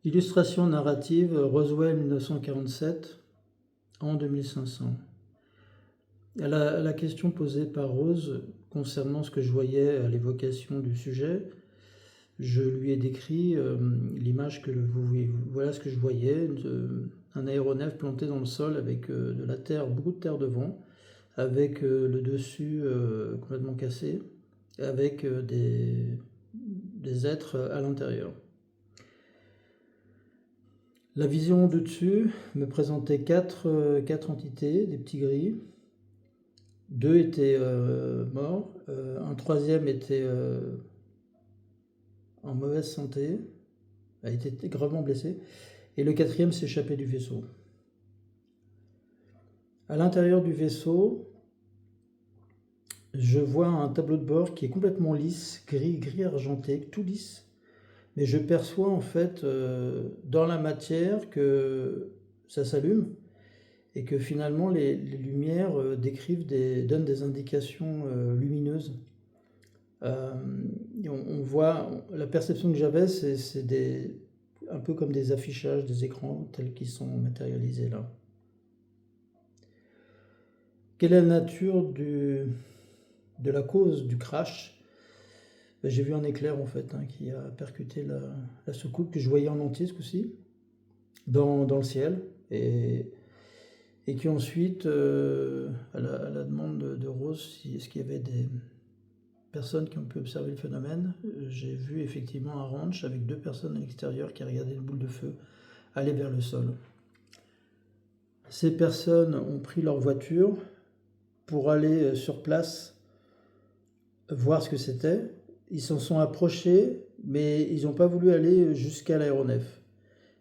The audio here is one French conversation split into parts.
Illustration narrative Roswell 1947 en 2500. À la question posée par Rose concernant ce que je voyais à l'évocation du sujet, je lui ai décrit l'image que vous voyez. Voilà ce que je voyais, un aéronef planté dans le sol avec de la terre, beaucoup de terre devant, avec le dessus complètement cassé, avec des êtres à l'intérieur. La vision de dessus me présentait quatre entités, des petits gris. Deux étaient morts, un troisième était en mauvaise santé, a été gravement blessé, et le quatrième s'échappait du vaisseau. À l'intérieur du vaisseau, je vois un tableau de bord qui est complètement lisse, gris argenté, tout lisse. Mais je perçois en fait dans la matière que ça s'allume et que finalement les lumières donnent des indications lumineuses. On voit, la perception que j'avais, c'est un peu comme des affichages des écrans tels qu'ils sont matérialisés là. Quelle est la nature de la cause du crash? J'ai vu un éclair en fait qui a percuté la soucoupe que je voyais en entier ce coup-ci dans le ciel et qui ensuite, à la demande de Rose, est-ce qu'il y avait des personnes qui ont pu observer le phénomène, j'ai vu effectivement un ranch avec deux personnes à l'extérieur qui regardaient une boule de feu aller vers le sol. Ces personnes ont pris leur voiture pour aller sur place voir ce que c'était. Ils s'en sont approchés, mais ils n'ont pas voulu aller jusqu'à l'aéronef.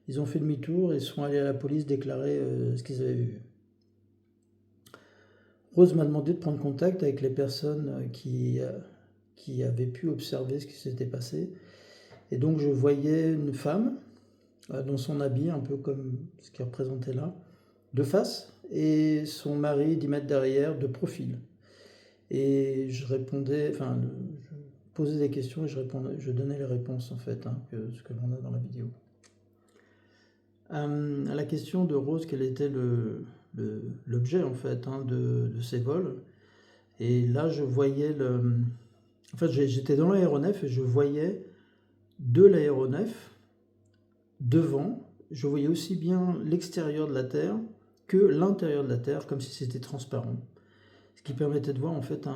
Ils ont fait demi-tour et sont allés à la police déclarer ce qu'ils avaient vu. Rose m'a demandé de prendre contact avec les personnes qui avaient pu observer ce qui s'était passé. Et donc je voyais une femme dans son habit, un peu comme ce qui est représenté là, de face, et son mari 10 mètres derrière, de profil. Et je répondais, enfin, je posais des questions et je donnais les réponses en fait, ce que l'on a dans la vidéo. À la question de Rose, quel était l'objet en fait de ces vols, et là je voyais en fait j'étais dans l'aéronef et je voyais de l'aéronef devant, je voyais aussi bien l'extérieur de la Terre que l'intérieur de la Terre, comme si c'était transparent, ce qui permettait de voir en fait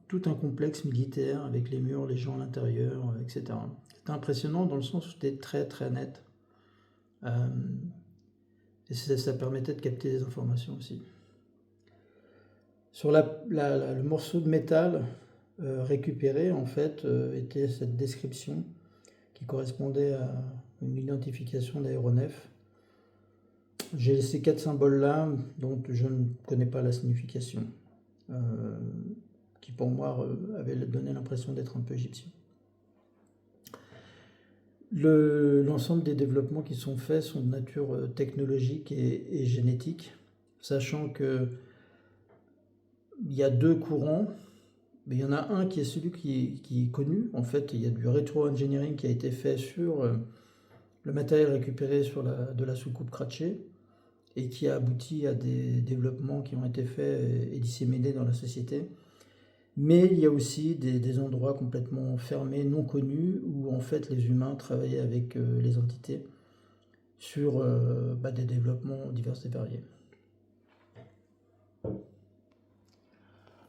tout un complexe militaire avec les murs, les gens à l'intérieur, etc. C'était impressionnant dans le sens où c'était très très net. Et ça permettait de capter des informations aussi. Sur le morceau de métal récupéré, en fait, était cette description qui correspondait à une identification d'aéronef. J'ai ces 4 symboles-là dont je ne connais pas la signification, qui pour moi avaient donné l'impression d'être un peu égyptien. L'ensemble des développements qui sont faits sont de nature technologique et génétique, sachant que il y a deux courants, mais il y en a un qui est celui qui est connu. En fait, il y a du rétro-engineering qui a été fait sur le matériel récupéré de la soucoupe Kratché et qui a abouti à des développements qui ont été faits et disséminés dans la société. Mais il y a aussi des endroits complètement fermés, non connus, où en fait les humains travaillaient avec les entités sur des développements divers et variés.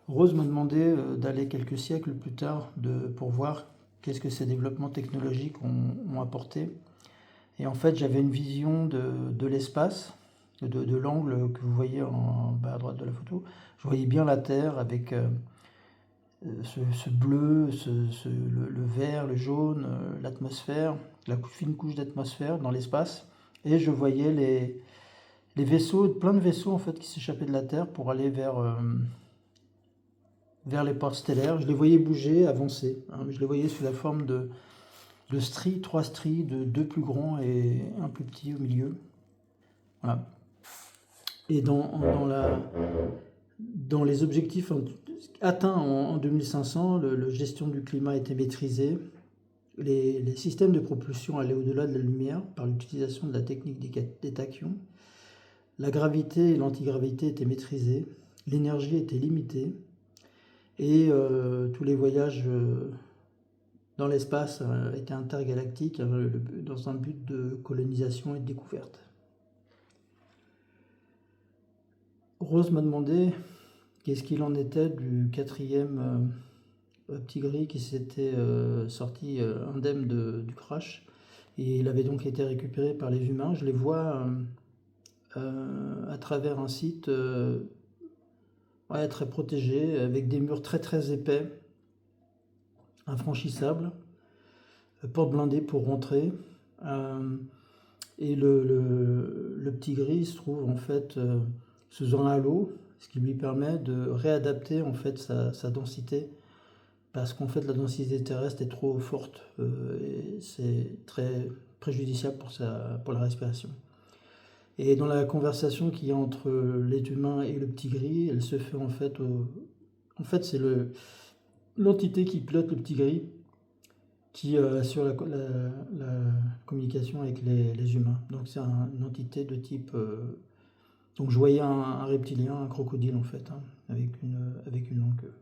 Rose m'a demandé d'aller quelques siècles plus tard pour voir qu'est-ce que ces développements technologiques ont apporté. Et en fait, j'avais une vision de l'espace, de l'angle que vous voyez en bas à droite de la photo. Je voyais bien la Terre avec ce bleu, le vert, le jaune, l'atmosphère, la fine couche d'atmosphère dans l'espace. Et je voyais les vaisseaux, plein de vaisseaux en fait qui s'échappaient de la Terre pour aller vers les portes stellaires. Je les voyais bouger, avancer. Je les voyais sous la forme de stries, 3 stries, de 2 plus grands et un plus petit au milieu. Voilà. Et dans les objectifs atteints en 2500, la gestion du climat était maîtrisée. les systèmes de propulsion allaient au-delà de la lumière par l'utilisation de la technique des tachyons. La gravité et l'antigravité étaient maîtrisées, l'énergie était limitée, et tous les voyages dans l'espace étaient intergalactiques dans un but de colonisation et de découverte. Rose m'a demandé qu'est-ce qu'il en était du 4e petit gris qui s'était sorti indemne du crash. Et il avait donc été récupéré par les humains. Je les vois à travers un site très protégé, avec des murs très très épais, infranchissables, porte blindée pour rentrer. Et le petit gris se trouve en fait sous un halo, ce qui lui permet de réadapter en fait sa densité, parce qu'en fait la densité terrestre est trop forte et c'est très préjudiciable pour la respiration. Et dans la conversation qu'il y a entre l'être humain et le petit gris, elle se fait en fait c'est l'entité qui pilote le petit gris qui assure la communication avec les humains. Donc c'est une entité de type... donc je voyais un reptilien, un crocodile en fait, avec une longue queue.